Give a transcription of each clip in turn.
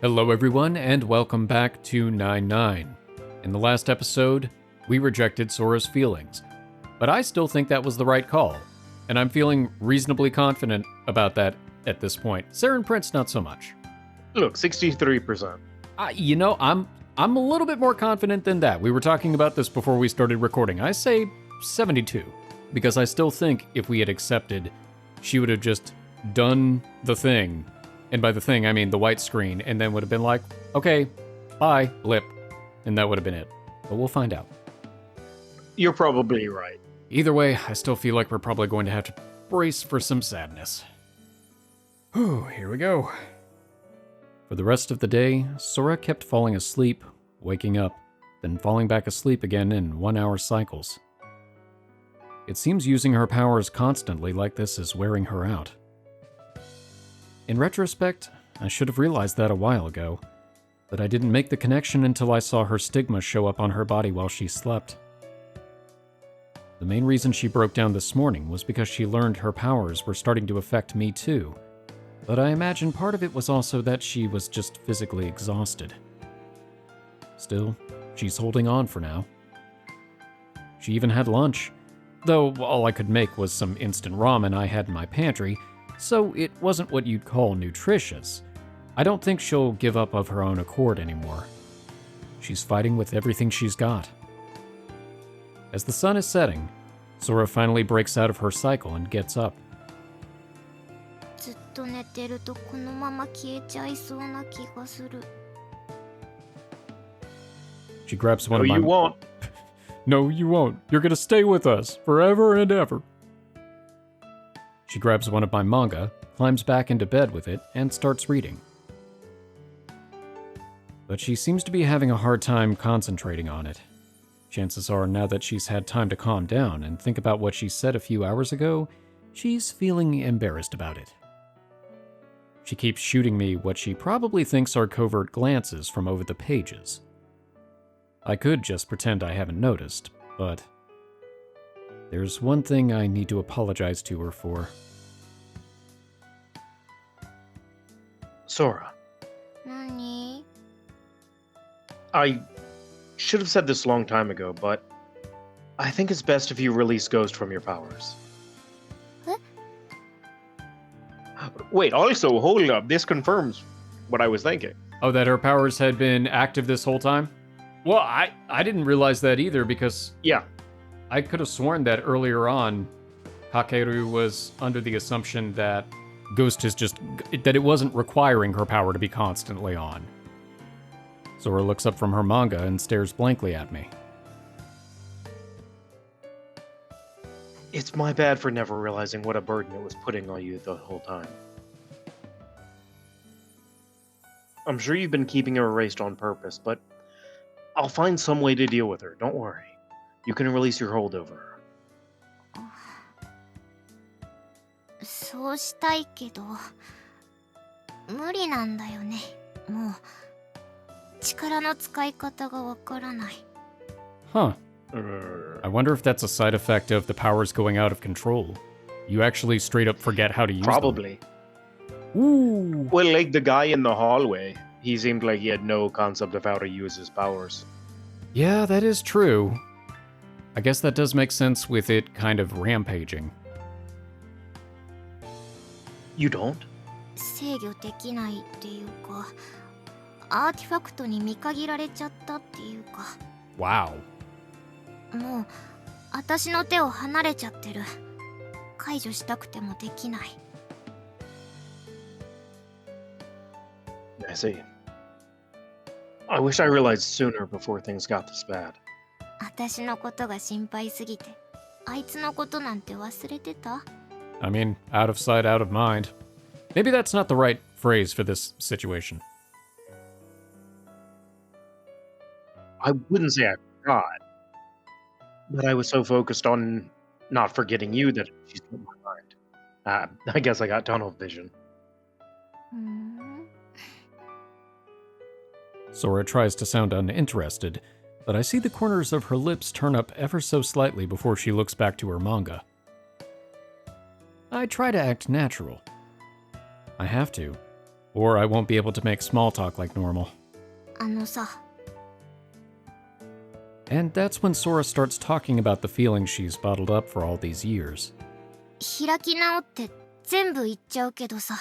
Hello everyone, and welcome back to 9-9. In the last episode, we rejected Sora's feelings, but I still think that was the right call, and I'm feeling reasonably confident about that at this point. Sarah and Prince, not so much. Look, 63%. I'm a little bit more confident than that. We were talking about this before we started recording. I say 72, because I still think if we had accepted, she would have just done the thing. And by the thing, I mean the white screen, and then would have been like, okay, bye, blip. And that would have been it. But we'll find out. You're probably right. Either way, I still feel like we're probably going to have to brace for some sadness. Whew, here we go. For the rest of the day, Sora kept falling asleep, waking up, then falling back asleep again in 1-hour cycles. It seems using her powers constantly like this is wearing her out. In retrospect, I should have realized that a while ago, but I didn't make the connection until I saw her stigma show up on her body while she slept. The main reason she broke down this morning was because she learned her powers were starting to affect me too, but I imagine part of it was also that she was just physically exhausted. Still, she's holding on for now. She even had lunch, though all I could make was some instant ramen I had in my pantry, so it wasn't what you'd call nutritious. I don't think she'll give up of her own accord anymore. She's fighting with everything she's got. As the sun is setting, Sora finally breaks out of her cycle and gets up. She grabs one of my... No, you won't. No, you won't. You're gonna stay with us forever and ever. She grabs one of my manga, climbs back into bed with it, and starts reading. But she seems to be having a hard time concentrating on it. Chances are, now that she's had time to calm down and think about what she said a few hours ago, she's feeling embarrassed about it. She keeps shooting me what she probably thinks are covert glances from over the pages. I could just pretend I haven't noticed, but there's one thing I need to apologize to her for. Sora. Nani? I should have said this a long time ago, but I think it's best if you release Ghost from your powers. What? Wait, also, hold up. This confirms what I was thinking. Oh, that her powers had been active this whole time? Well, I didn't realize that either, because Yeah. I could have sworn that earlier on, Kakeru was under the assumption that Ghost is just... that it wasn't requiring her power to be constantly on. Sora looks up from her manga and stares blankly at me. It's my bad for never realizing what a burden it was putting on you the whole time. I'm sure you've been keeping her erased on purpose, but I'll find some way to deal with her, don't worry. You can release your hold over her. そうしたいけど無理なんだよね。もう力の使い方がわからない。 Huh. I wonder if that's a side effect of the powers going out of control. You actually straight up forget how to use Probably. them. Ooh. Well, like the guy in the hallway, he seemed like he had no concept of how to use his powers. Yeah, that is true. I guess that does make sense with it kind of rampaging. You don't? 制御できないっていうか、アーティファクトに見限られちゃったっていうか。 Wow. もう私の手を離れちゃってる。解除したくてもできない。 I see. I wish I realized sooner before things got this bad. 私のことが心配すぎて、あいつのことなんて忘れてた？ I mean, out of sight, out of mind. Maybe that's not the right phrase for this situation. I wouldn't say I forgot, but I was so focused on not forgetting you that she slipped my mind. I guess I got tunnel vision. ふん。 Sora tries to sound uninterested, but I see the corners of her lips turn up ever so slightly before she looks back to her manga. I try to act natural. I have to. Or I won't be able to make small talk like normal. あのさ、 And that's when Sora starts talking about the feelings she's bottled up for all these years. 開き直って全部言っちゃうけどさ、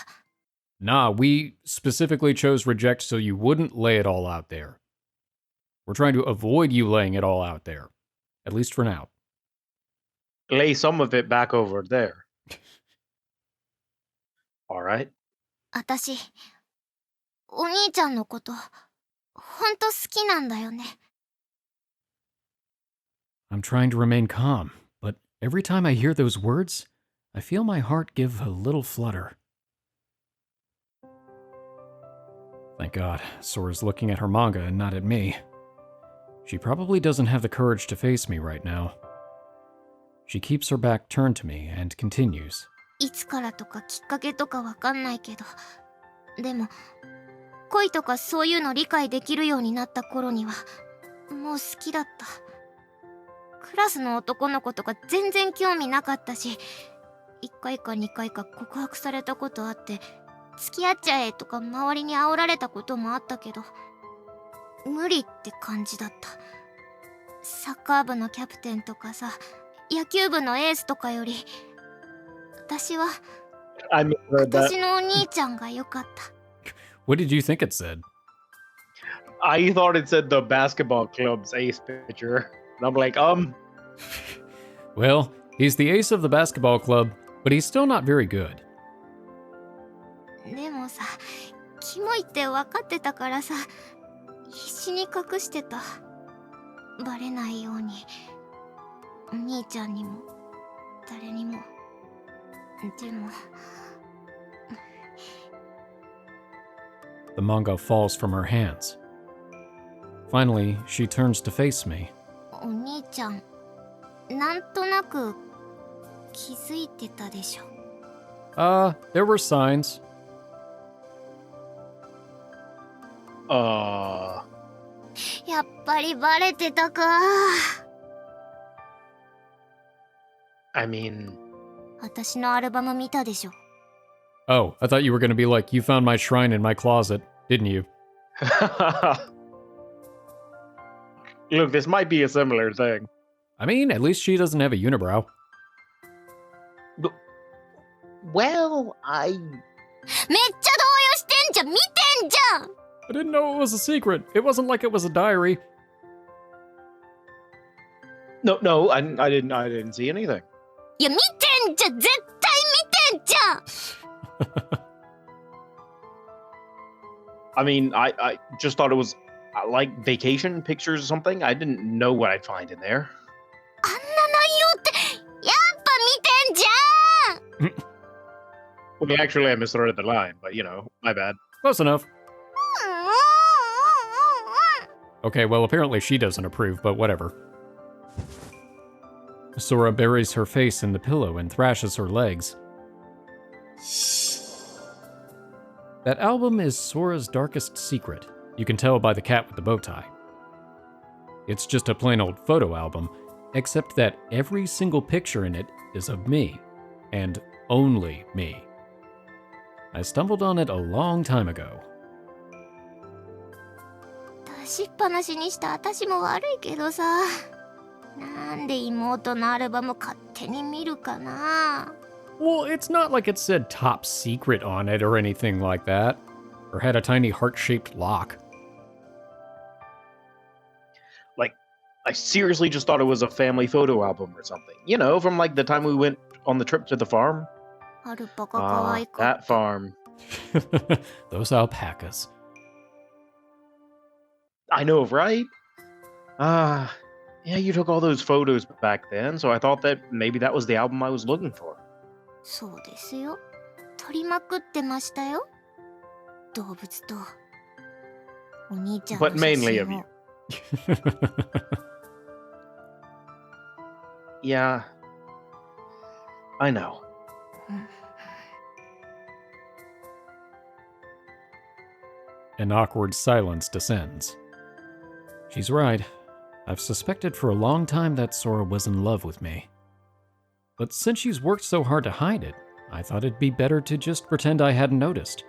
Nah, we specifically chose reject so you wouldn't lay it all out there. We're trying to avoid you laying it all out there. At least for now. Lay some of it back over there. Alright. 私、お兄ちゃんのこと、ほんと好きなんだよね。 I'm trying to remain calm, but every time I hear those words, I feel my heart give a little flutter. Thank God, Sora's looking at her manga and not at me. She probably doesn't have the courage to face me right now. She keeps her back turned to me and continues. いつからとかきっかけとかわかんないけど、でも恋とかそういうの理解できるようになった頃にはもう好きだった。クラスの男の子とか全然興味なかったし、1回か2回か告白されたことあって、付き合っちゃえとか周りに煽られたこともあったけど、無理って感じだった。サッカー部のキャプテンとかさ、野球部のエースとかより、私は I misread that. 私のお兄ちゃんが良かった。 What did you think it said? I thought it said the basketball club's ace pitcher. And I'm like, Well, he's the ace of the basketball club, but he's still not very good. でもさ、キモいって分かってたからさ、必死に隠してた。バレないように、お兄ちゃんにも誰にも。でも The manga falls from her hands. Finally, she turns to face me. お兄ちゃん、なんとなく気づいてたでしょ。 There were signs. uh, やっぱりバレてたか。 I mean, 私のアルバム見たでしょ。 Oh, I thought you were going to be like, you found my shrine in my closet, didn't you? look, this might be a similar thing. I mean, at least she doesn't have a unibrow. Well, I めっちゃ動揺してんじゃん、見てんじゃん。 I didn't know it was a secret. It wasn't like it was a diary. no, I didn't see anything. いや、見てんじゃん、絶対見てんじゃん。 I mean, I just thought it was like vacation pictures or something. I didn't know what I'd find in there. あんな内容ってやっぱ見てんじゃん。 Well, actually, I misread the line, but my bad. Close enough. Okay, well, apparently she doesn't approve, but whatever. Sora buries her face in the pillow and thrashes her legs. That album is Sora's darkest secret. You can tell by the cat with the bow tie. It's just a plain old photo album, except that every single picture in it is of me, and only me. I stumbled on it a long time ago. 出しっぱなしにした私も悪いけどさ、なんで妹のアルバム勝手に見るかな。 Well, it's not like it said top secret on it or anything like that, or had a tiny heart-shaped lock. Like, I seriously just thought it was a family photo album or something. From like the time we went on the trip to the farm. アルパカ可愛かった。 That farm. Those alpacas. I know, right? Yeah, you took all those photos back then, so I thought that maybe that was the album I was looking for. そうですよ。撮りまくってましたよ。動物とお兄ちゃんの But 写 mainly 真 of を you. Yeah. I know. An awkward silence descends. She's right. I've suspected for a long time that Sora was in love with me. But since she's worked so hard to hide it, I thought it'd be better to just pretend I hadn't noticed.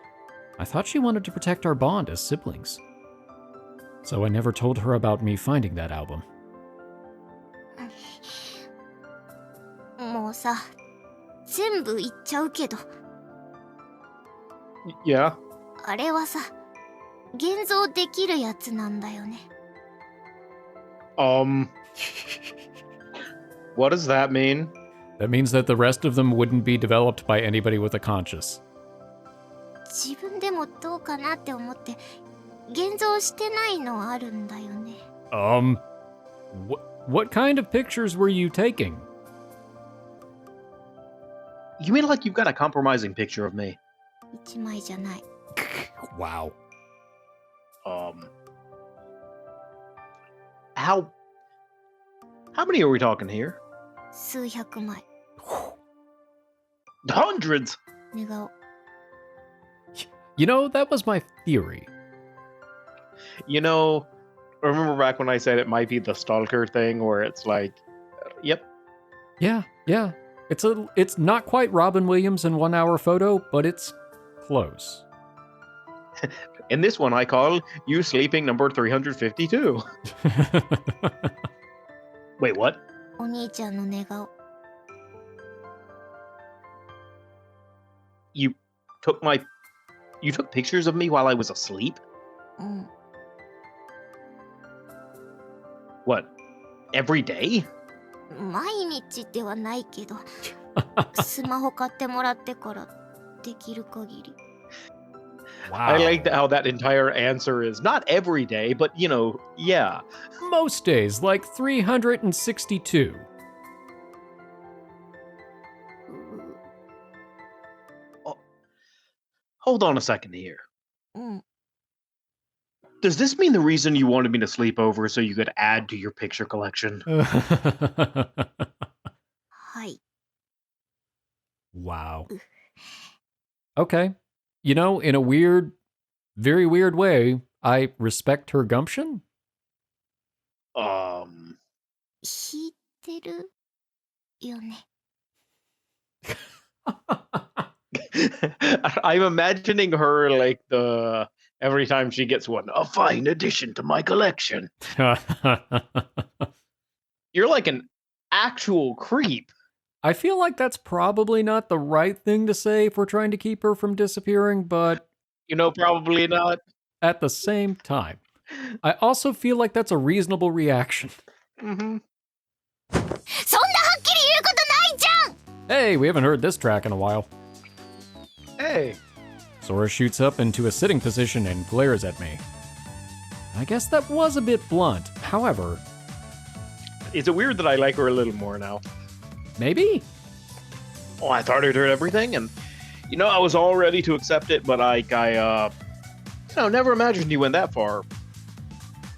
I thought she wanted to protect our bond as siblings. So I never told her about me finding that album. もうさ、全部言っちゃうけど、 Yeah. あれはさ、現像できるやつなんだよね。What does that mean? That means that the rest of them wouldn't be developed by anybody with a conscience. 自分でもどうかなって思って、現像してないのあるんだよね。What kind of pictures were you taking? You mean like you've got a compromising picture of me? 一枚じゃない。Wow. How many are we talking here? 数百枚。 Hundreds! 寝顔。 You know, that was my theory. You know, remember back when I said it might be the stalker thing where it's like, yep. Yeah. It's not quite Robin Williams in 1 hour photo, but it's close. In this one, I call you sleeping number 352. Wait, what? お兄ちゃんの寝顔。 You took pictures of me while I was asleep? うん。 What? Every day? 毎日ではないけど、スマホ買ってもらってからできる限り。 Wow. I like how that entire answer is not every day, but you know, yeah. Most days, like 362. Hold on a second here. うん。 Does this mean the reason you wanted me to sleep over so you could add to your picture collection? はい。 Wow. Okay. You know, in a weird, very weird way, I respect her gumption. 引いてるよね。 I'm imagining her like every time she gets one, a fine addition to my collection. You're like an actual creep. I feel like that's probably not the right thing to say if we're trying to keep her from disappearing, but You know, probably not. at the same time, I also feel like that's a reasonable reaction. Mm-hmm. そんなはっきり言うことないじゃん。 Hey, we haven't heard this track in a while. Hey. Sora shoots up into a sitting position and glares at me. I guess that was a bit blunt. However, Is it weird that I like her a little more now? maybe? Oh, I thought I'd heard everything, and you know, I was all ready to accept it, but I never imagined you went that far.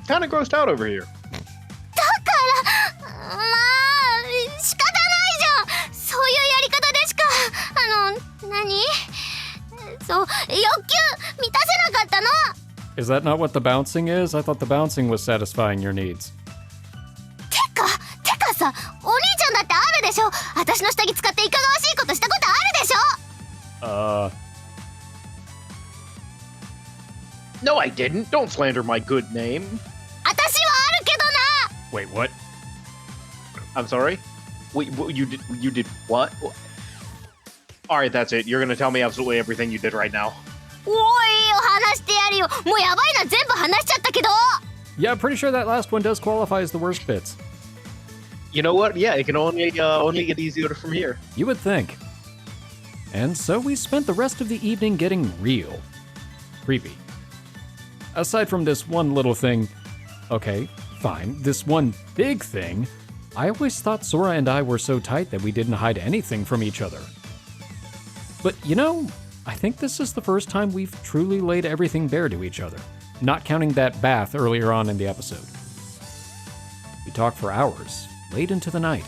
Kind of grossed out over here. まあ、仕方ないじゃん。そういうやり方でしか、何？そう、欲求満たせなかったの。 Is that not what the bouncing is? I thought the bouncing was satisfying your needs. てかさ、お兄ちゃんだってあるでしょ。私の下着使っていかがわしいことしたことあるでしょ。No, I didn't. Don't slander my good name. 私はあるけどな。 Wait, what? I'm sorry. Wait, you did what? All right, that's it. You're gonna tell me absolutely everything you did right now. おいよ、話してやるよ。もうやばいな、全部話しちゃったけど。 Yeah, I'm pretty sure that last one does qualify as the worst bits. You know what? Yeah, it can only get easier from here. You would think. And so we spent the rest of the evening getting real. Creepy. Aside from this one little thing, okay, fine, this one big thing, I always thought Sora and I were so tight that we didn't hide anything from each other. But you know, I think this is the first time we've truly laid everything bare to each other, not counting that bath earlier on in the episode. We talked for hours, late into the night.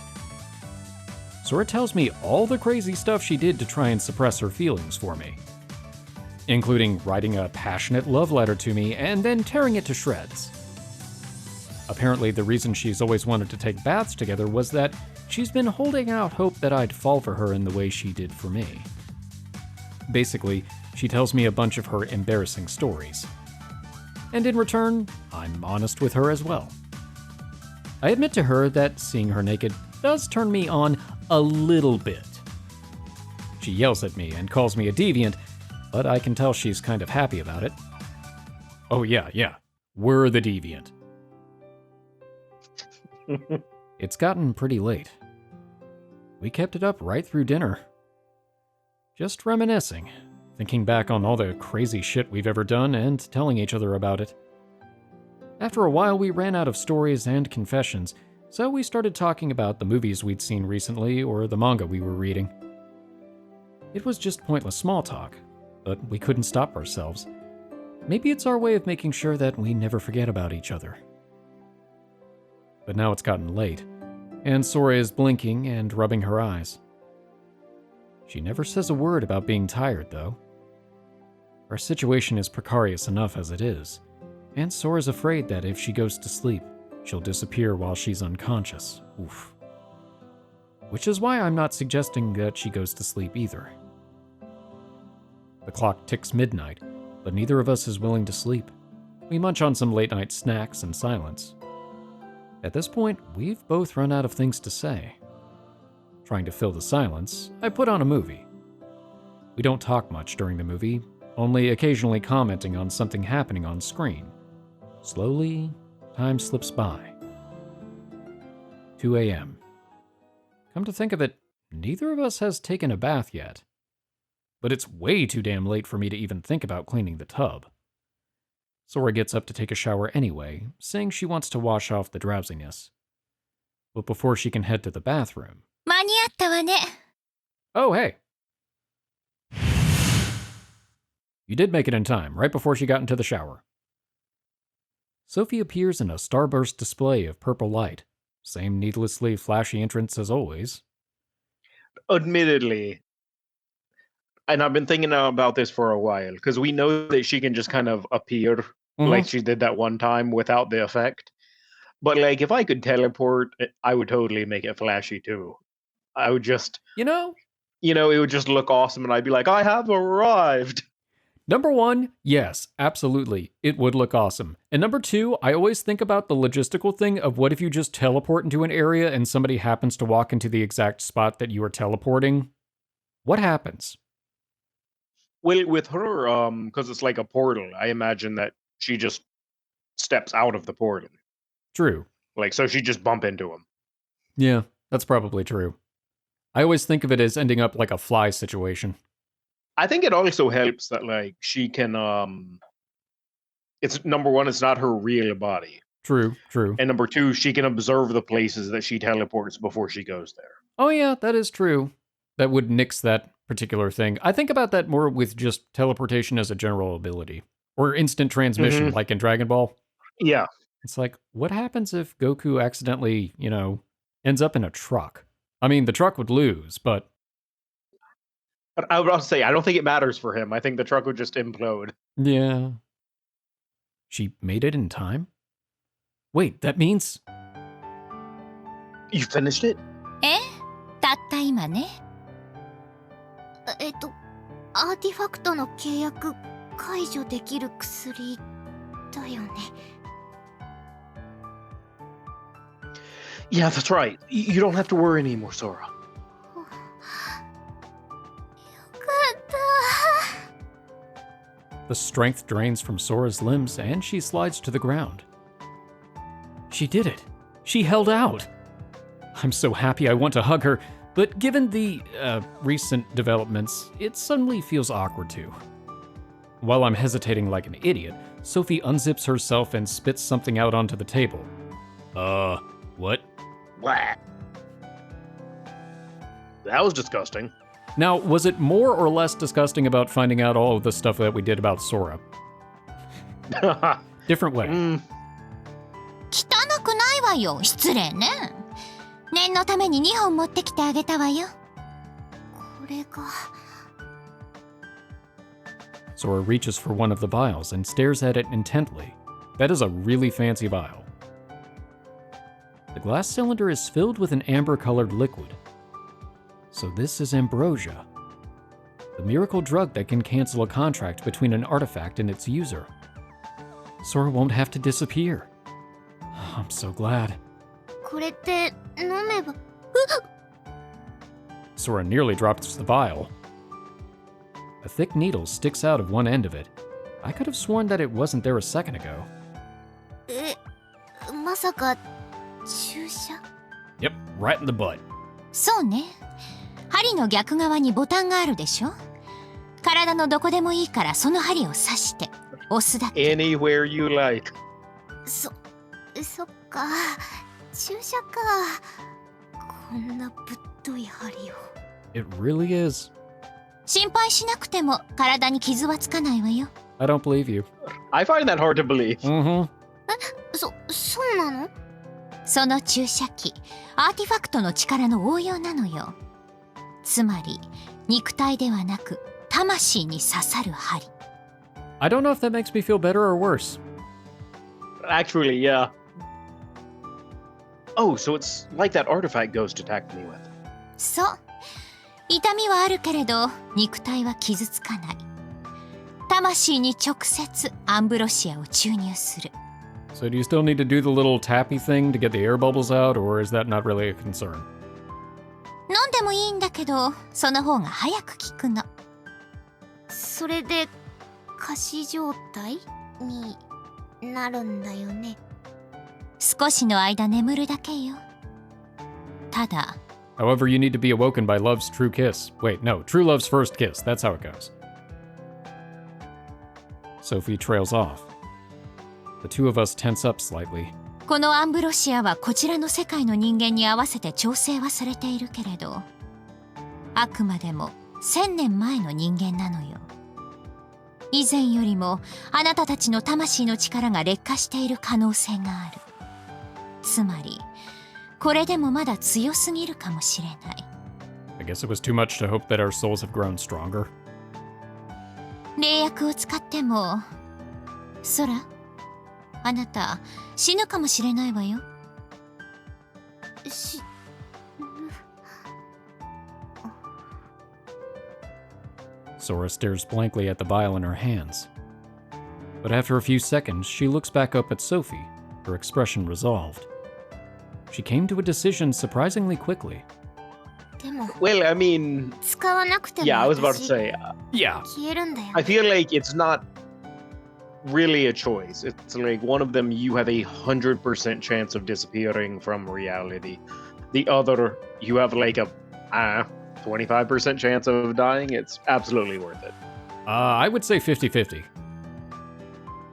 Sora tells me all the crazy stuff she did to try and suppress her feelings for me, including writing a passionate love letter to me and then tearing it to shreds. Apparently, the reason she's always wanted to take baths together was that she's been holding out hope that I'd fall for her in the way she did for me. Basically, she tells me a bunch of her embarrassing stories. And in return, I'm honest with her as well. I admit to her that seeing her naked does turn me on a little bit. She yells at me and calls me a deviant, but I can tell she's kind of happy about it. Oh yeah, we're the deviant. It's gotten pretty late. We kept it up right through dinner. Just reminiscing, thinking back on all the crazy shit we've ever done and telling each other about it. After a while, we ran out of stories and confessions, so we started talking about the movies we'd seen recently or the manga we were reading. It was just pointless small talk, but we couldn't stop ourselves. Maybe it's our way of making sure that we never forget about each other. But now it's gotten late, and Sora is blinking and rubbing her eyes. She never says a word about being tired, though. Our situation is precarious enough as it is, and Sora's afraid that if she goes to sleep, she'll disappear while she's unconscious. Oof. Which is why I'm not suggesting that she goes to sleep either. The clock ticks midnight, but neither of us is willing to sleep. We munch on some late-night snacks in silence. At this point, we've both run out of things to say. Trying to fill the silence, I put on a movie. We don't talk much during the movie, only occasionally commenting on something happening on screen. Slowly, time slips by. 2 a.m. Come to think of it, neither of us has taken a bath yet. But it's way too damn late for me to even think about cleaning the tub. Sora gets up to take a shower anyway, saying she wants to wash off the drowsiness. But before she can head to the bathroom... 間に合ったわね。 Oh, hey! You did make it in time, right before she got into the shower. Sophie appears in a starburst display of purple light. Same needlessly flashy entrance as always. Admittedly, and I've been thinking about this for a while, because we know that she can just kind of appear like she did that one time without the effect. But like, if I could teleport, I would totally make it flashy too. I would just, You know, it would just look awesome, and I'd be like, I have arrived. number one, yes, absolutely, it would look awesome. And number two, I always think about the logistical thing of what if you just teleport into an area and somebody happens to walk into the exact spot that you are teleporting? What happens? Well, with her, because it's like a portal, I imagine that she just steps out of the portal. True. Like, so she just bump into him. Yeah, that's probably true. I always think of it as ending up like a fly situation. I think it also helps that, like, she can, it's number one, it's not her real body. True. And number two, she can observe the places that she teleports before she goes there. Oh yeah, that is true. That would nix that particular thing. I think about that more with just teleportation as a general ability. Or instant transmission, like in Dragon Ball. Yeah. It's like, what happens if Goku accidentally, ends up in a truck? I mean, the truck would lose, but... But I would also say, I don't think it matters for him. I think the truck would just implode. Yeah. She made it in time? Wait, that means... You finished it? たった今ね。アーティファクトの契約解除できる薬だよね。Yeah, that's right. You don't have to worry anymore, Sora. よかった。 The strength drains from Sora's limbs and she slides to the ground. She did it. She held out. I'm so happy I want to hug her, but given the recent developments, it suddenly feels awkward too. While I'm hesitating like an idiot, Sophie unzips herself and spits something out onto the table. What? Blah. That was disgusting. Now, was it more or less disgusting about finding out all of the stuff that we did about Sora? Different way. 汚くないわよ。失礼ね。念のために2本持ってきてあげたわよ。これが。Sora reaches for one of the vials and stares at it intently. That is a really fancy vial. The glass cylinder is filled with an amber-colored liquid. So this is Ambrosia. The miracle drug that can cancel a contract between an artifact and its user. Sora won't have to disappear. I'm so glad. これって飲めば Sora nearly drops the vial. A thick needle sticks out of one end of it. I could have sworn that it wasn't there a second ago. え、まさか注射 Yep, right in the butt. そうね。針の逆側にボタンがあるでしょ。体のどこでもいいからその針を刺して押すだけ。 Anywhere you like. そっか注射かこんなぶっとい針を It really is. 心配しなくても体に傷はつかないわよ。 I don't believe you. I find that hard to believe. Mm-hmm. そうなのその注射器、アーティファクトの力の応用なのよ。つまり肉体ではなく魂に刺さる針。 I don't know if that makes me feel better or worse. Actually, yeah. Oh, so it's like that artifact Ghost attacked me with. そう。痛みはあるけれど肉体は傷つかない。魂に直接アンブロシアを注入する。 So do you still need to do the little tappy thing to get the air bubbles out, or is that not really a concern? 飲んでもいいんだけどその方が早く効くの。それで仮死状態になるんだよね少しの間眠るだけよ。ただ However, you need to be awoken by love's true kiss. Wait, no, true love's first kiss. That's how it goes. Sophie trails off. The two of us tense up slightly. このアンブロシアはこちらの世界の人間に合わせて調整はされているけれど、あくまでも1000年前の人間なのよ。以前よりもあなたたちの魂の力が劣化している可能性がある。つまりこれでもまだ強すぎるかもしれない。 I guess it was too much to hope that our souls have grown stronger. 霊薬を使っても、ソラ、あなた死ぬかもしれないわよ。し Sora stares blankly at the vial in her hands. But after a few seconds, she looks back up at Sophie, her expression resolved. She came to a decision surprisingly quickly. でも Well, I mean, 使わなくても yeah, I was about to 私 say, Yeah. 消えるんだよ I feel like it's not really a choice. It's like one of them, you have 100% chance of disappearing from reality. The other, you have like a 25% chance of dying. It's absolutely worth it. I would say 50-50.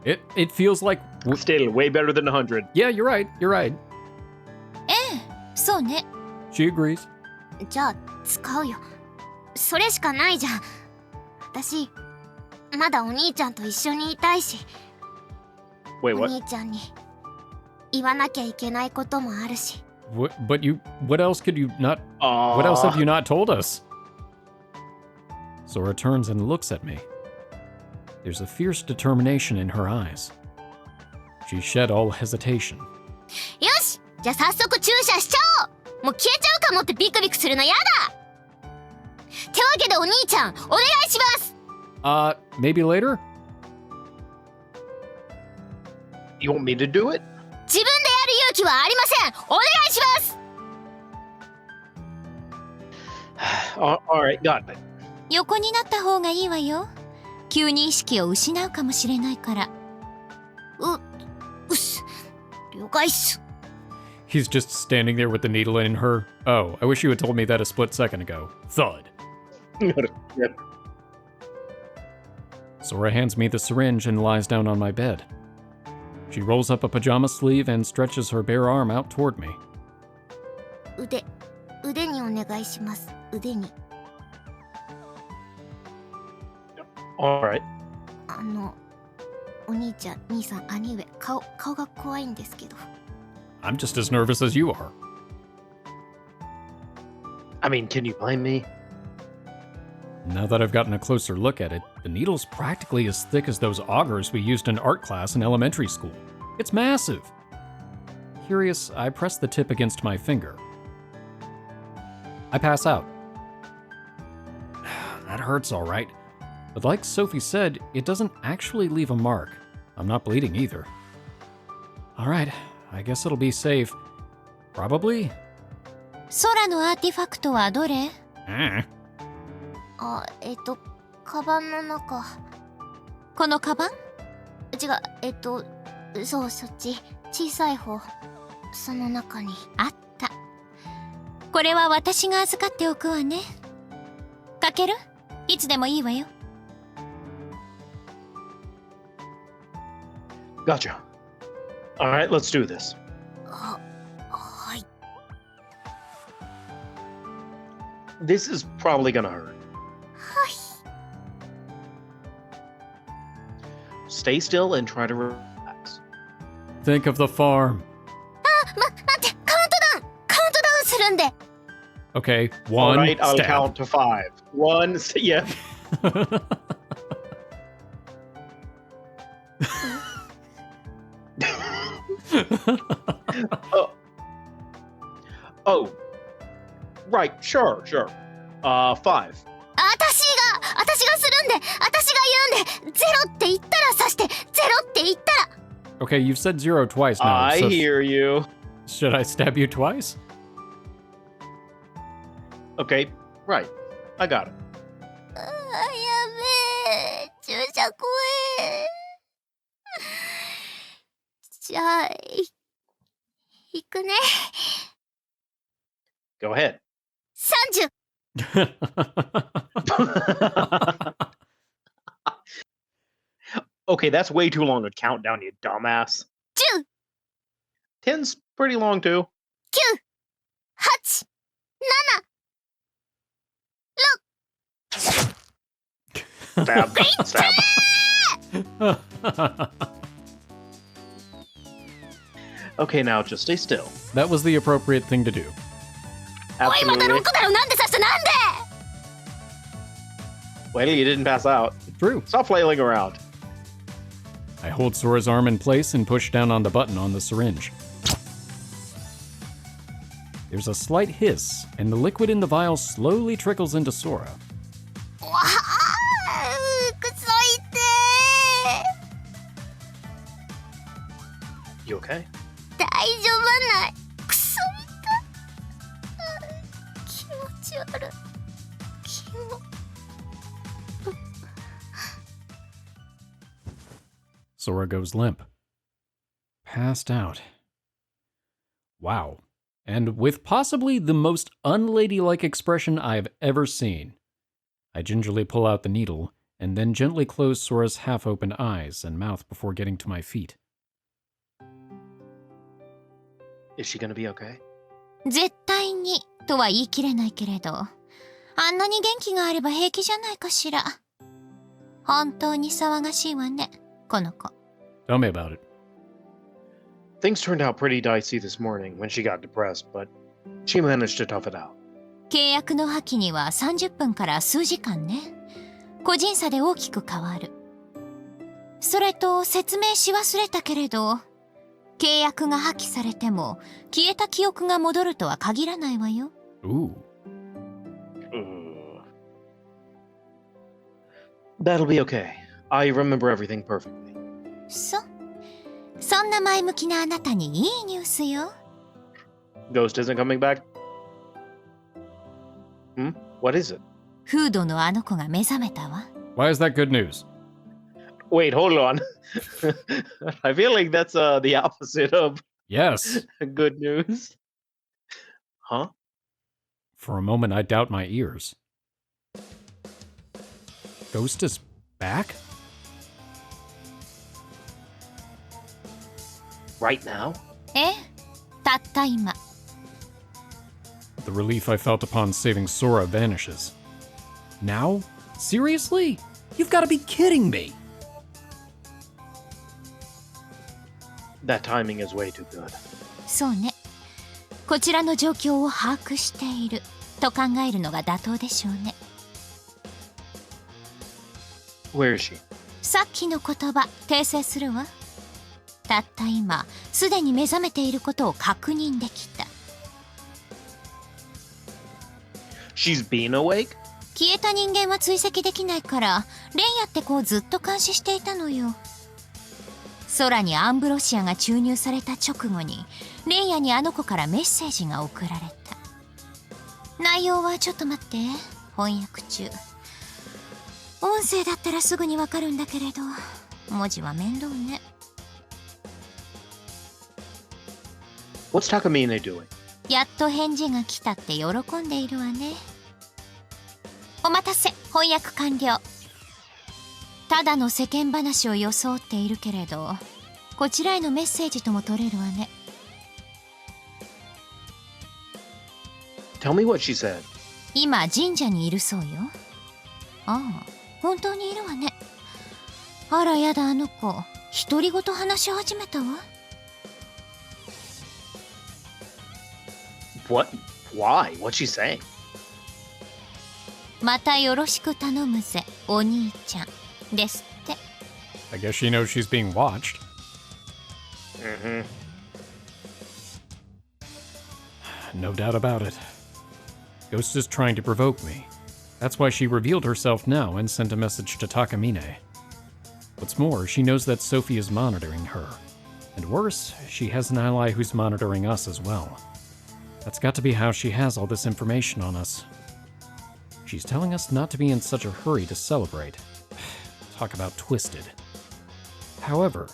It feels like... Still, way better than 100. Yeah, you're right. You're right. ええ、そうね。 She agrees. じゃあ使うよそれしかないじゃん私まだお兄ちゃんと一緒にいたいし Wait, お what? 兄ちゃんに言わなきゃいけないこともあるし But you... What else could you not... What else have you not told us? Sora turns and looks at me. There's a fierce determination in her eyes. She shed all hesitation. よしじゃあ早速注射しちゃおうもう消えちゃうかもってビクビクするのやだってわけでお兄ちゃんお願いします Maybe later? You want me to do it? 自分でやる勇気はありませんお願いします Alright, got it. 横になった方がいいわよ。急に意識を失うかもしれないから。うっす了解っす He's just standing there with the needle in her. Oh, I wish you had told me that a split second ago. Thud. Sora hands me the syringe and lies down on my bed. She rolls up a pajama sleeve and stretches her bare arm out toward me. 腕にお願いします腕に Alright. お兄ちゃん兄さん兄上顔が怖いんですけど I'm just as nervous as you are. I mean, can you blame me? Now that I've gotten a closer look at it, the needle's practically as thick as those augers we used in art class in elementary school. It's massive. Curious, I press the tip against my finger. I pass out. That hurts all right. But like Sophie said, it doesn't actually leave a mark. I'm not bleeding either. Alright, I guess it'll be safe. Probably? 空のアーティファクトはどれ？あ、カバンの中。このカバン？違う、そう、そっち。小さい方。その中に。あった。これは私が預かっておくわね。かける？いつでもいいわよ。Gotcha. All right, let's do this. はい。This is probably gonna hurt. はい。Stay still and try to relax. Think of the farm. 待って、カウントダウンするんで。Okay, All one right, I'll stab. count to 5. One, yeah. Oh, right, sure. 5. 私がするんで、私が言うんで、ゼロって言ったら刺して、ゼロって言ったら。Okay, you've said 0 twice now. I so hear you. should I stab you twice? Okay, right. I got it. やべえ、注射怖え。じゃあ、行くね。Go ahead. 30。Okay, that's way too long to count down, you dumbass. 10、 10's pretty long too. 9、8、Stab. Okay, now just stay still. That was the appropriate thing to do. 7。おい、また Absolutely. 6だよ。なんで刺したなんで。 Well, you didn't pass out. True. Stop flailing around. I hold Sora's arm in place and push down on the button on the syringe. There's a slight hiss, and the liquid in the vial slowly trickles into Sora. わあ、くそいて You okay? 大丈夫ない。くそいた。気持ち悪い。Sora goes limp. Passed out. Wow. And with possibly the most unladylike expression I've ever seen. I gingerly pull out the needle, and then gently close Sora's half-open eyes and mouth before getting to my feet. Is she gonna be okay? 絶対にとは言い切れないけれど、あんなに元気があれば平気じゃないかしら。本当に騒がしいわね、この子。Tell me about it. Things turned out pretty dicey this morning when she got depressed, but she managed to tough it out. 契約の破棄には30分から数時間ね。個人差で大きく変わる。それと説明し忘れたけれど、契約が破棄されても消えた記憶が戻るとは限らないわよ。Ooh. That'll be okay. I remember everything perfectly. そんな前向きなあなたにいいニュースよ。Ghost isn't coming back? What is it? フードのあの子が目覚めたわ。Why is that good news? Wait, hold on. I feel like that's the opposite of Yes. good news. Huh? For a moment, I doubt my ears. Ghost is back? Right now? ええ、たった今。The relief I felt upon saving Sora vanishes. Now? Seriously? You've got to be kidding me! That timing is way too good. そうね。こちらの状況を把握していると考えるのが妥当でしょうね。Where is she? さっきの言葉、訂正するわ。たった今、すでに目覚めていることを確認できた。She's been awake? 消えた人間は追跡できないから、レイヤって子をずっと監視していたのよ。空にアンブロシアが注入された直後に、レイヤにあの子からメッセージが送られた。内容はちょっと待って、翻訳中。音声だったらすぐにわかるんだけれど、文字は面倒ね。What's Takamine doing? やっと返事が来たって喜んでいるわね。お待たせ、翻訳完了。ただの世間話を装っているけれど、こちらへのメッセージとも取れるわね。Tell me what she said. 今神社にいるそうよ。ああ、本当にいるわね。あらやだ、あの子独り言話し始めたわ。What? Why? What's she saying? またよろしく頼むぜ、お兄ちゃんですって。 I guess she knows she's being watched. No doubt about it. Ghost is trying to provoke me. That's why she revealed herself now and sent a message to Takamine. What's more, she knows that Sophie is monitoring her. And worse, she has an ally who's monitoring us as well. That's got to be how she has all this information on us. She's telling us not to be in such a hurry to celebrate. Talk about twisted. However,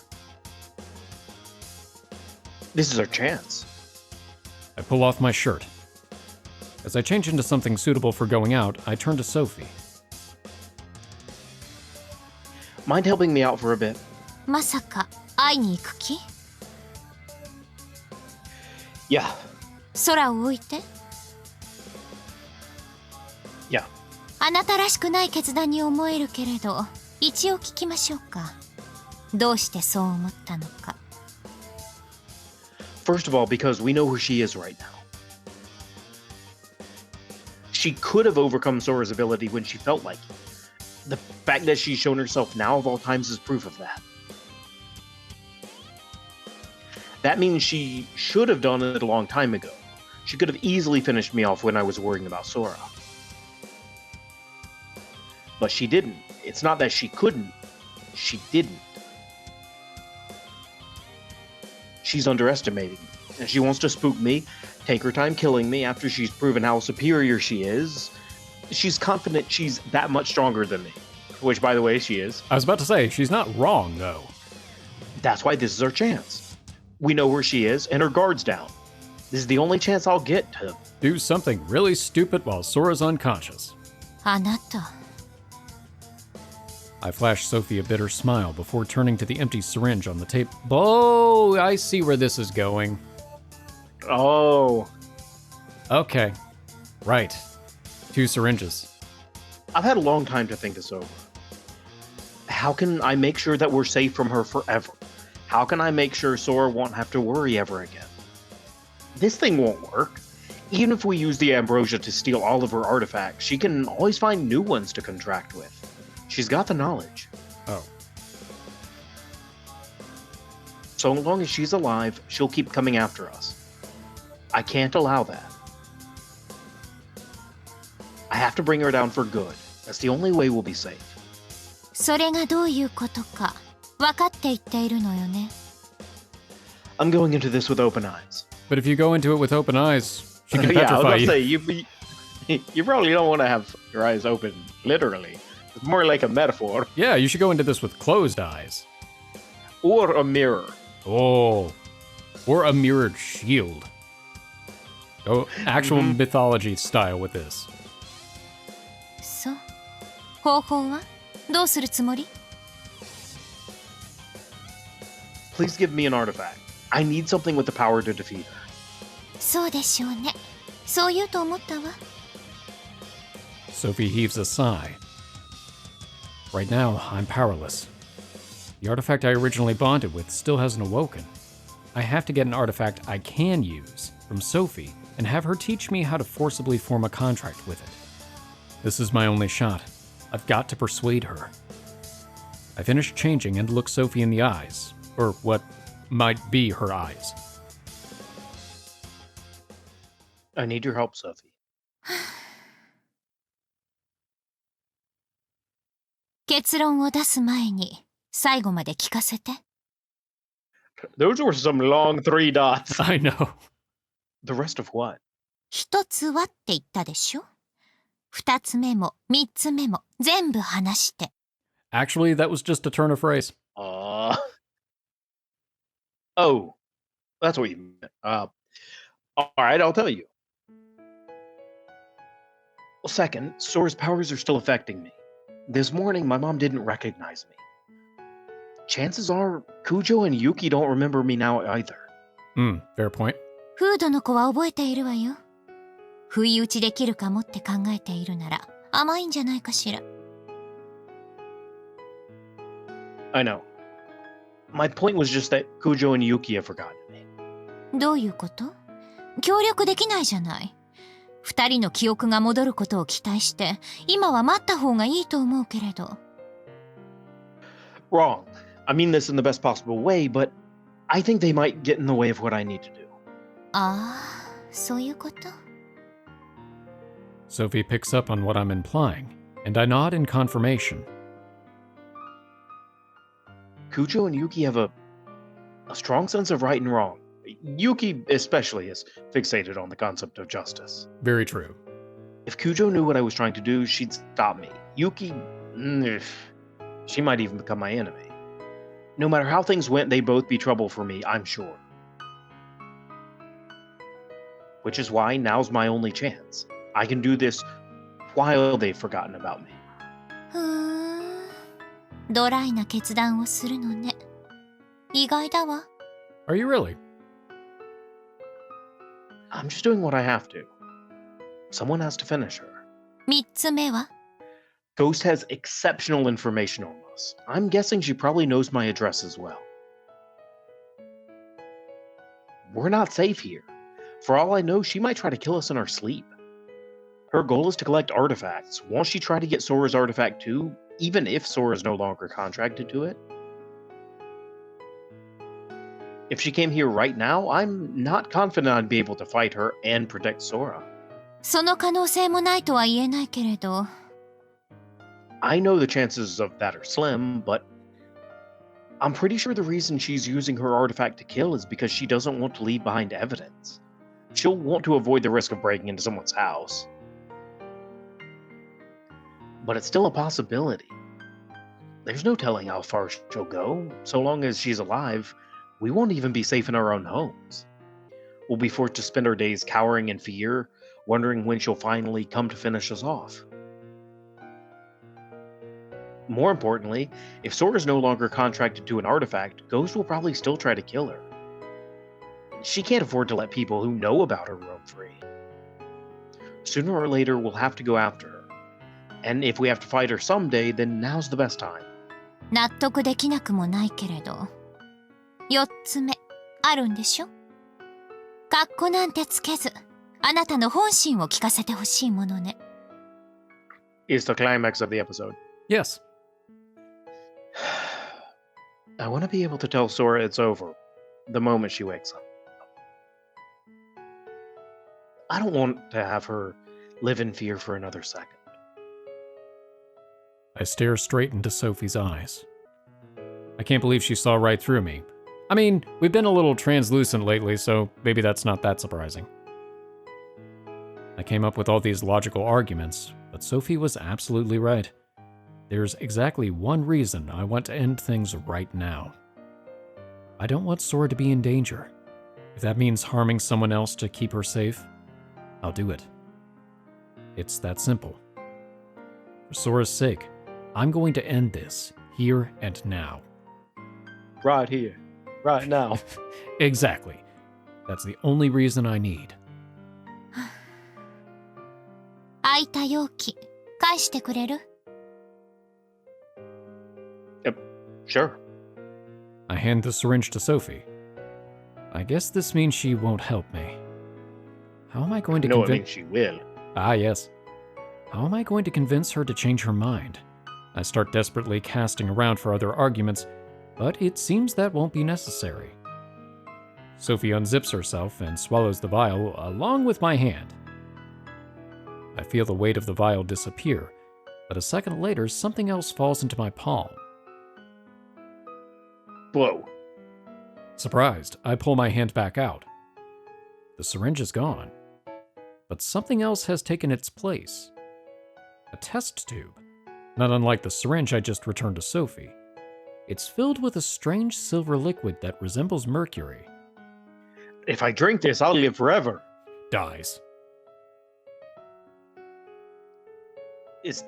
This is our chance. I pull off my shirt. As I change into something suitable for going out, I turn to Sophie. Mind helping me out for a bit? まさか会いに行く気？ Yeah. 空を置いて。 Yeah. あなたらしくない決断に思えるけれど、一応聞きましょうか。どうしてそう思ったのか。 First of all, because we know who she is right now. She could have overcome Sora's ability when she felt like it. The fact that she's shown herself now of all times is proof of that. That means she should have done it a long time ago. She could have easily finished me off when I was worrying about Sora. But she didn't. It's not that she couldn't. She didn't. She's underestimating me, and she wants to spook me, take her time killing me after she's proven how superior she is. She's confident she's that much stronger than me, which, by the way, she is. I was about to say, she's not wrong, though. That's why this is our chance. We know where she is, and her guard's down. This is the only chance I'll get to... Do something really stupid while Sora's unconscious. あなた。 I flash Sophie a bitter smile before turning to the empty syringe on the tape. Oh, I see where this is going. Oh. Okay. Right. 2 syringes. I've had a long time to think this over. How can I make sure that we're safe from her forever? How can I make sure Sora won't have to worry ever again? This thing won't work. Even if we use the Ambrosia to steal all of her artifacts, she can always find new ones to contract with. She's got the knowledge. Oh. So long as she's alive, she'll keep coming after us. I can't allow that. I have to bring her down for good. That's the only way we'll be safe. それがどういうことか分かって言っているのよね。 I'm going into this with open eyes. But if you go into it with open eyes, she can Yeah, I was petrify about to you. say, you probably don't want to have your eyes open, literally. It's more like a metaphor. Yeah, you should go into this with closed eyes. Or a mirror. Oh. Or a mirrored shield. Go actual mythology style with this. そう。方法はどうするつもり？ Please give me an artifact. I need something with the power to defeat her. そうでしょうね。そう言うと思ったわ。 Sophie heaves a sigh. Right now, I'm powerless. The artifact I originally bonded with still hasn't awoken. I have to get an artifact I can use from Sophie and have her teach me how to forcibly form a contract with it. This is my only shot. I've got to persuade her. I finish changing and look Sophie in the eyes, or what might be her eyes. I need your help, Sophie. 結論を出す前に最後まで聞かせて。Those were some long 3 dots. I know. The rest of what? 一つはって言ったでしょ。二つ目も三つ目も全部話して。Actually, that was just a turn of phrase. Oh, that's what you meant. All right, I'll tell you. Well, second, Sora's powers are still affecting me. This morning, my mom didn't recognize me. Chances are, Kujo and Yuki don't remember me now either. Fair point. フードの子は覚えているわよ。不意打ちできるかもって考えているなら甘いんじゃないかしら。I know. My point was just that Kujo and Yuki have forgotten me. どういうこと？協力できないじゃない。二人の記憶が戻ることを期待して今は待った方がいいと思うけれど。Wrong. I mean this in the best possible way, but I think they might get in the way of what I need to do. ああ、そういうこと？ Sophie picks up on what I'm implying, and I nod in confirmation. Kujo and Yuki have a strong sense of right and wrong. Yuki especially is fixated on the concept of justice. Very true. If Kujo knew what I was trying to do, she'd stop me. Yuki, she might even become my enemy. No matter how things went, they'd both be trouble for me, I'm sure. Which is why now's my only chance. I can do this while they've forgotten about me. ふーん。ドライな決断をするのね。意外だわ。Are you really? I'm just doing what I have to. Someone has to finish her. 三つ目は？ Ghost has exceptional information on us. I'm guessing she probably knows my address as well. We're not safe here. For all I know, she might try to kill us in our sleep. Her goal is to collect artifacts. Won't she try to get Sora's artifact too, even if Sora is no longer contracted to it? If she came here right now, I'm not confident I'd be able to fight her and protect Sora. その可能性もないとは言えないけれど。I know the chances of that are slim, but I'm pretty sure the reason she's using her artifact to kill is because she doesn't want to leave behind evidence. She'll want to avoid the risk of breaking into someone's house. But it's still a possibility. There's no telling how far she'll go. So long as she's alive, we won't even be safe in our own homes. We'll be forced to spend our days cowering in fear, wondering when she'll finally come to finish us off. More importantly, if Sora's no longer contracted to an artifact, Ghost will probably still try to kill her. She can't afford to let people who know about her roam free. Sooner or later, we'll have to go after her. And if we have to fight her someday, then now's the best time. 納得できなくもないけれど。四つ目、あるんでしょ？かっこなんてつけず、あなたの本心を聞かせてほしいものね。Is the climax of the episode. Yes. I want to be able to tell Sora it's over the moment she wakes up. I don't want to have her live in fear for another second. I stare straight into Sophie's eyes. I can't believe she saw right through me. I mean, we've been a little translucent lately, so maybe that's not that surprising. I came up with all these logical arguments, but Sophie was absolutely right. There's exactly one reason I want to end things right now. I don't want Sora to be in danger. If that means harming someone else to keep her safe, I'll do it. It's that simple. For Sora's sake, I'm going to end this here and now. Right here. Right now. Exactly. That's the only reason I need. 空いた容器、返してくれる？ Sure. I hand the syringe to Sophie. I guess this means she won't help me. How am I going to No, it convince... means she will. Ah, yes. How am I going to convince her to change her mind? I start desperately casting around for other arguments, but it seems that won't be necessary. Sophie unzips herself and swallows the vial along with my hand. I feel the weight of the vial disappear, but a second later, something else falls into my palm. Whoa. Surprised, I pull my hand back out. The syringe is gone, but something else has taken its place. A test tube, not unlike the syringe I just returned to Sophie. It's filled with a strange silver liquid that resembles mercury. If I drink this, I'll live forever. Dies. Is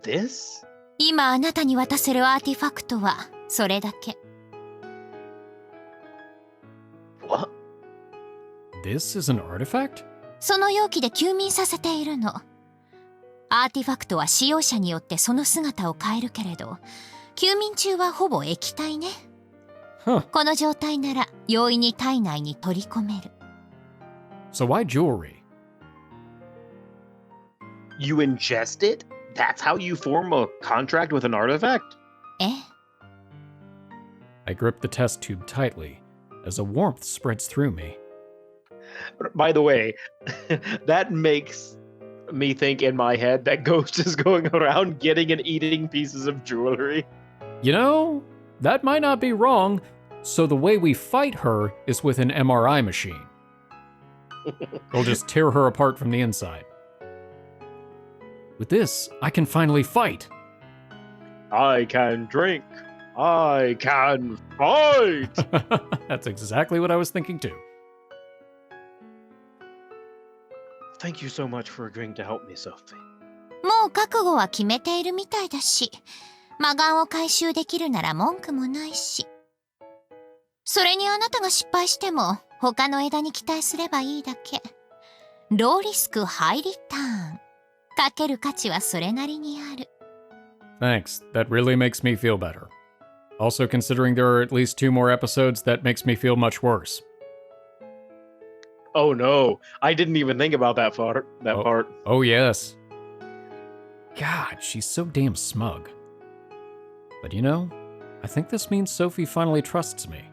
this? 今あなたに渡せるアーティファクトはそれだけ。What? This is an artifact? その容器で休眠させているの。アーティファクトは使用者によってその姿を変えるけれど、休眠中はほぼ液体ね。Huh. この状態なら容易に体内に取り込める。So why jewelry? You ingest it? That's how you form a contract with an artifact? ええ。I grip the test tube tightly as a warmth spreads through me. By the way, that makes me think in my head that Ghost is going around getting and eating pieces of jewelry. You know, that might not be wrong. So the way we fight her is with an MRI machine. We'll just tear her apart from the inside. With this, I can finally fight. I can drink. I can fight. That's exactly what I was thinking too. Thank you so much for agreeing to help me, Sophie. もう覚悟は決めているみたいだし、魔眼を回収できるなら文句もないし。それにあなたが失敗しても他の枝に期待すればいいだけ。ローリスクハイリターン。かける価値はそれなりにある。Thanks. That really makes me feel better. Also, considering there are at least 2 more episodes, that makes me feel much worse. Oh no, I didn't even think about that part. Oh, yes. God, she's so damn smug. But you know, I think this means Sophie finally trusts me.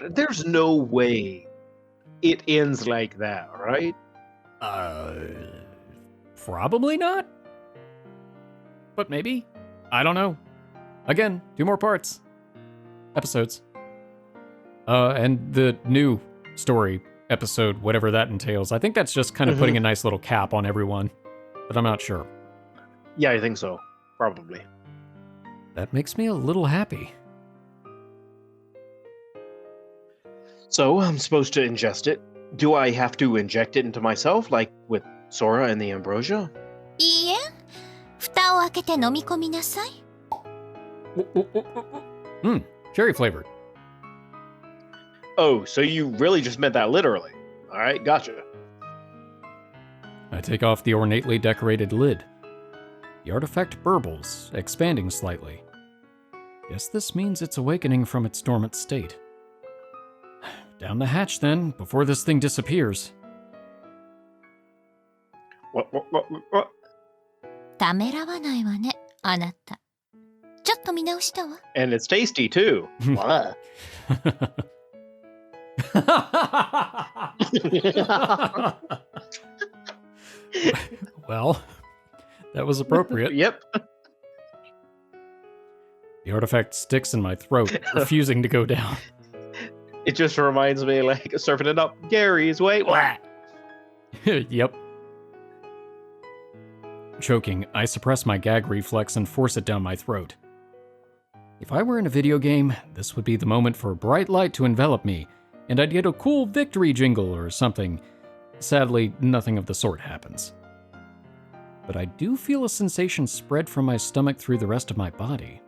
There's no way it ends like that, right? Probably not. But maybe. I don't know. Again, 2 more parts. Episodes. And the new story episode, whatever that entails. I think that's just kind of putting a nice little cap on everyone. But I'm not sure. Yeah, I think so. Probably. That makes me a little happy. So, I'm supposed to ingest it. Do I have to inject it into myself, like with Sora and the Ambrosia? いいえ、蓋を開けて飲み込みなさい。Cherry flavored. Oh, so you really just meant that literally. Alright, gotcha. I take off the ornately decorated lid. The artifact burbles, expanding slightly. Guess this means it's awakening from its dormant state. Down the hatch then, before this thing disappears. What? ためらわないわね、あなた。ちょっと見直したわ。And it's tasty too. What? Well, that was appropriate. Yep. The artifact sticks in my throat, refusing to go down. It just reminds me like surfing it up Gary's way. Yep. Choking, I suppress my gag reflex and force it down my throat. If I were in a video game, this would be the moment for a bright light to envelop me, and I'd get a cool victory jingle or something. Sadly, nothing of the sort happens. But I do feel a sensation spread from my stomach through the rest of my body.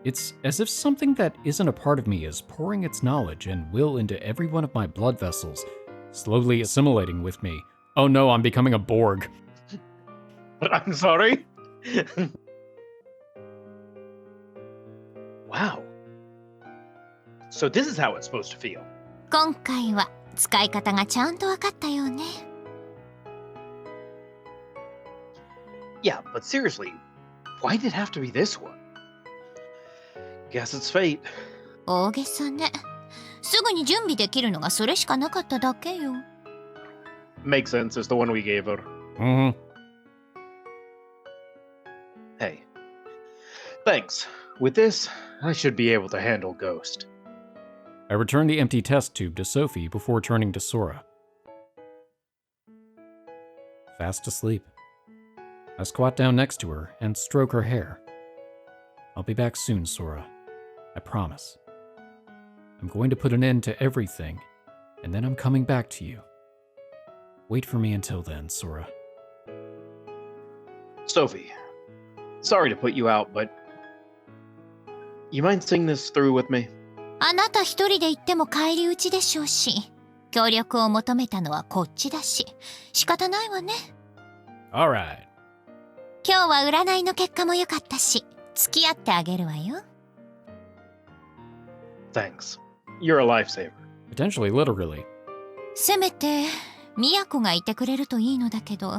It's as if something that isn't a part of me is pouring its knowledge and will into every one of my blood vessels, slowly assimilating with me. Oh no, I'm becoming a Borg. I'm sorry. Wow. So this is how it's supposed to feel. 今回は使い方がちゃんと分かったようね。Yeah, but seriously, why did it have to be this one? Guess it's fate. 大げさね。すぐに準備できるのがそれしかなかっただけよ。Makes sense, it's the one we gave her. Hey. Thanks. With this, I should be able to handle Ghost. I return the empty test tube to Sophie before turning to Sora. Fast asleep. I squat down next to her and stroke her hair. I'll be back soon, Sora. I promise. I'm going to put an end to everything, and then I'm coming back to you. Wait for me until then, Sora. Sophie, sorry to put you out, but you mind seeing this through with me? あなた一人で行っても返り討ちでしょうし、協力を求めたのはこっちだし、仕方ないわね。Alright. 今日は占いの結果も良かったし、付き合ってあげるわよ。Thanks. You're a lifesaver. Potentially literally. せめて、宮子がいてくれるといいのだけど、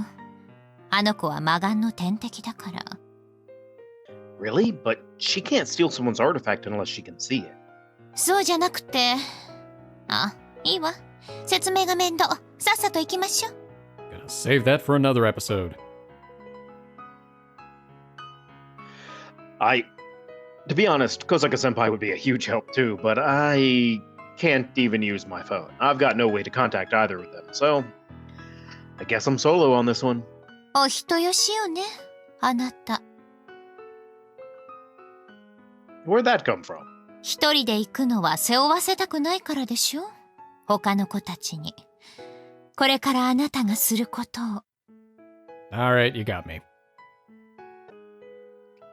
あの子は魔眼の天敵だから。Really? But she can't steal someone's artifact unless she can see it. そうじゃなくて、あ、いいわ。説明が面倒。さっさと行きましょう。Gonna save that for another episode. To be honest, Kosaka-senpai would be a huge help too, but I can't even use my phone. I've got no way to contact either of them, so I guess I'm solo on this one. お人よしよね、あなた。Where'd that come from? 一人で行くのは背負わせたくないからでしょ、他の子たちに。これからあなたがすることを。Alright, you got me.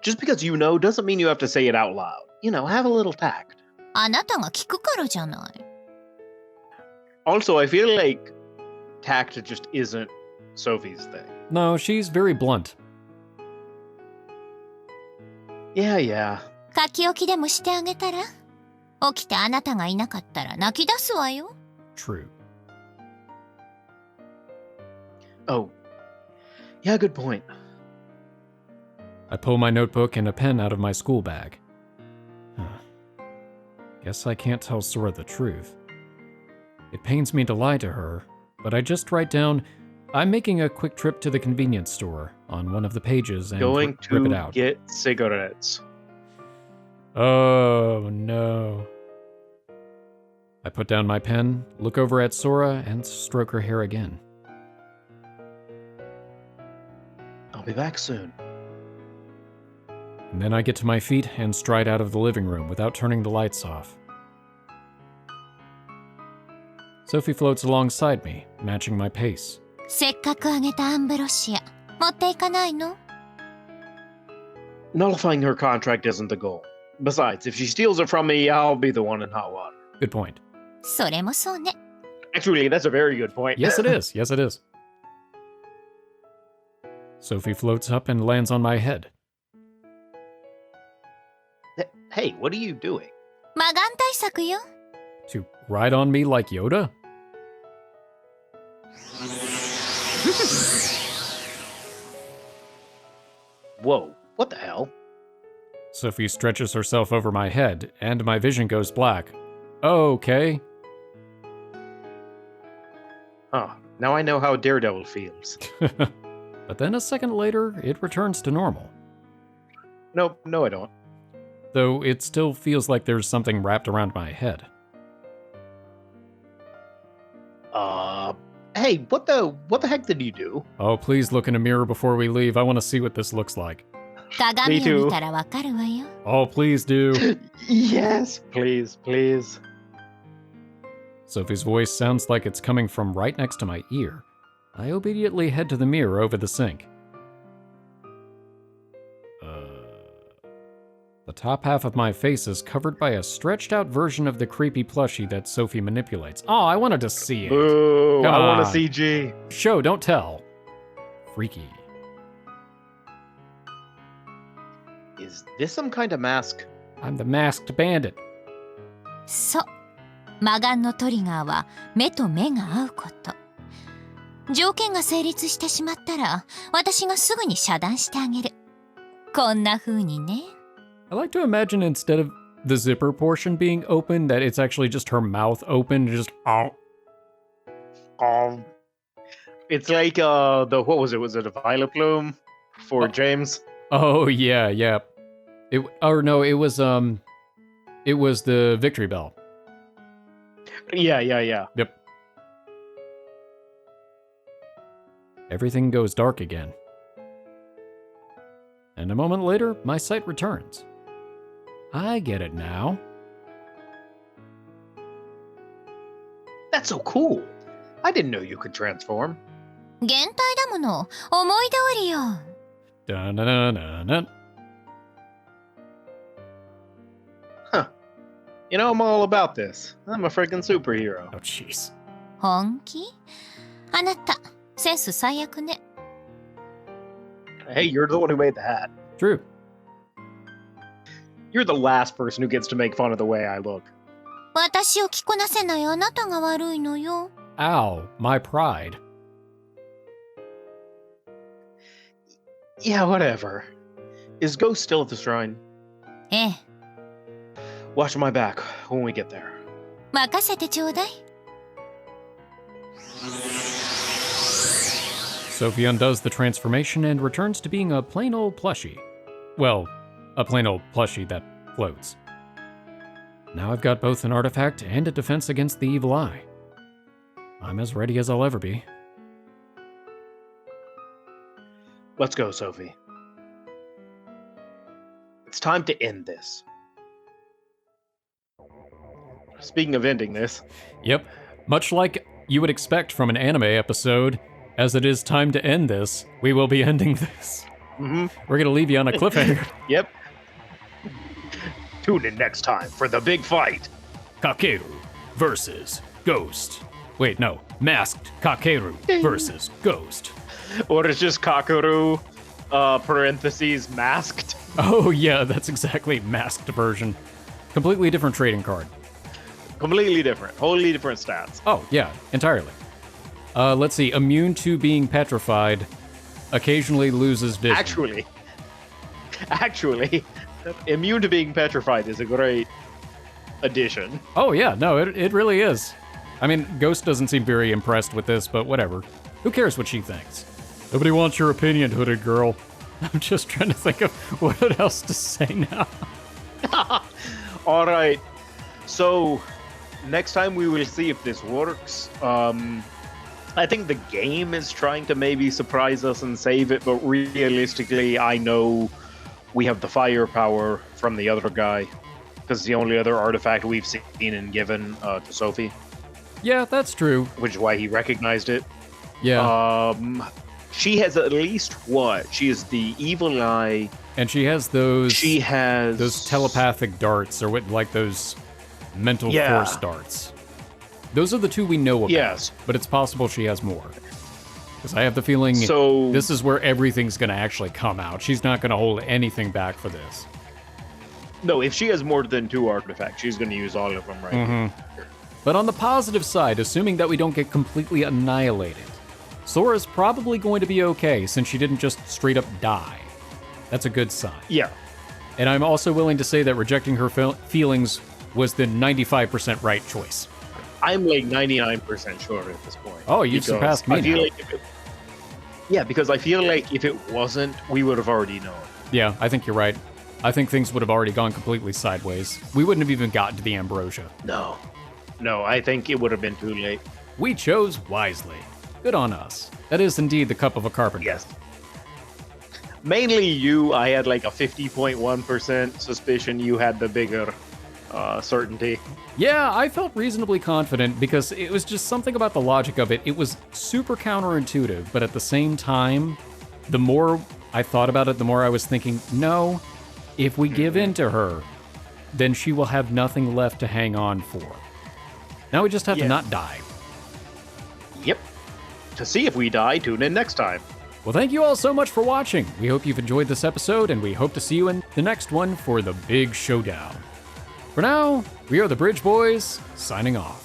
Just because you know doesn't mean you have to say it out loud. You know, have a little tact. あなたが聞くからじゃない。Also, I feel like tact just isn't Sophie's thing. No, she's very blunt. Yeah. 書き置きでもしてあげたら、起きてあなたがいなかったら泣き出すわよ。True. Oh. Yeah, good point. I pull my notebook and a pen out of my school bag. Guess I can't tell Sora the truth. It pains me to lie to her, but I just write down, I'm making a quick trip to the convenience store on one of the pages and Going rip it to out. get cigarettes. Oh, no. I put down my pen, look over at Sora, and stroke her hair again. I'll be back soon. And then I get to my feet and stride out of the living room without turning the lights off. Sophie floats alongside me, matching my pace. せっかくあげたアンブロシア、持っていかないの？ Nullifying her contract isn't the goal. Besides, if she steals it from me, I'll be the one in hot water. Good point. それもそうね。Actually, that's a very good point. Yes, it is. Yes, it is. Sophie floats up and lands on my head. Hey, what are you doing? 魔眼対策よ。To ride on me like Yoda? Whoa, what the hell? Sophie stretches herself over my head, and my vision goes black. Okay. Oh, now I know how Daredevil feels. But then a second later, it returns to normal. No, I don't. Though it still feels like there's something wrapped around my head. Hey, what the heck did you do? Oh, please look in a mirror before we leave. I want to see what this looks like. 鏡を見たらわかるわよ。Oh, please do. Yes, please. Sophie's voice sounds like it's coming from right next to my ear. I obediently head to the mirror over the sink. The top half of my face is covered by a stretched out version of the creepy plushie that Sophie manipulates. Oh, I wanted to see it. Boo, Come I want on. to see G. Show, don't tell. Freaky. Is this some kind of mask? I'm the masked bandit. そう。魔眼のトリガーは目と目が合うこと。条件が成立してしまったら、私がすぐに遮断してあげる。こんな風にね。I like to imagine instead of the zipper portion being open, that it's actually just her mouth open, just It's like what was it? Was it a violet plume for James? Oh, yeah, yeah. It was the victory bell. Yeah. Yep. Everything goes dark again. And a moment later, my sight returns. I get it now. That's so cool. I didn't know you could transform. 限界だもの。思い通りよ。Dun-dun-dun-dun-dun. You know, I'm all about this. I'm a freaking superhero. Oh, jeez. 本気？あなた、センス最悪ね。 Hey, you're the one who made the hat. True. You're the last person who gets to make fun of the way I look. 私を着こなせないあなたが悪いのよ。 Ow, my pride. Yeah, whatever. Is Ghost still at the shrine? ええ、 Watch my back when we get there. 任せてちょうだい。 Sophie undoes the transformation and returns to being a plain old plushie. Well, a plain old plushie that floats. Now I've got both an artifact and a defense against the evil eye. I'm as ready as I'll ever be. Let's go, Sophie. It's time to end this. Speaking of ending this. Yep, much like you would expect from an anime episode, as it is time to end this, we will be ending this. Mm-hmm. We're gonna leave you on a cliffhanger. Yep. Tune in next time for the big fight. Kakeru versus Ghost. Wait, no. Masked Kakeru versus Ghost. Or it's just Kakeru, parentheses, masked. Oh yeah, that's exactly masked version. Completely different trading card. Completely different. Wholly different stats. Oh yeah, entirely. Let's see. Immune to being petrified. Occasionally loses vision. Actually, immune to being petrified is a great addition. Oh yeah, no, it really is. I mean, Ghost doesn't seem very impressed with this, but whatever. Who cares what she thinks? Nobody wants your opinion, hooded girl. I'm just trying to think of what else to say now. All right. So, next time we will see if this works. I think the game is trying to maybe surprise us and save it, but realistically, I know we have the firepower from the other guy, because it's the only other artifact we've seen and given to Sophie. Yeah, that's true. Which is why he recognized it. Yeah. She has at least what? She is the evil eye. And she has those. She has those telepathic darts, or what, like those mental force darts. Those are the two we know about. Yes. But it's possible she has more. Because I have the feeling this is where everything's going to actually come out. She's not going to hold anything back for this. No, if she has more than 2 artifacts, she's going to use all of them right here. But on the positive side, assuming that we don't get completely annihilated, Sora's probably going to be okay since she didn't just straight up die. That's a good sign. Yeah. And I'm also willing to say that rejecting her feelings was the 95% right choice. I'm like 99% sure at this point. Oh, you've surpassed me now. Like because I feel like if it wasn't, we would have already known. Yeah, I think you're right. I think things would have already gone completely sideways. We wouldn't have even gotten to the Ambrosia. No, I think it would have been too late. We chose wisely. Good on us. That is indeed the cup of a carpenter. Yes. Mainly you, I had like a 50.1% suspicion you had the bigger certainty. Yeah, I felt reasonably confident because it was just something about the logic of it. It was super counterintuitive, but at the same time, the more I thought about it, the more I was thinking, no, if we give in to her, then she will have nothing left to hang on for. Now we just have to not die. Yep. To see if we die, tune in next time. Well, thank you all so much for watching. We hope you've enjoyed this episode, and we hope to see you in the next one for the big showdown. For now, we are the Bridge Boys, signing off.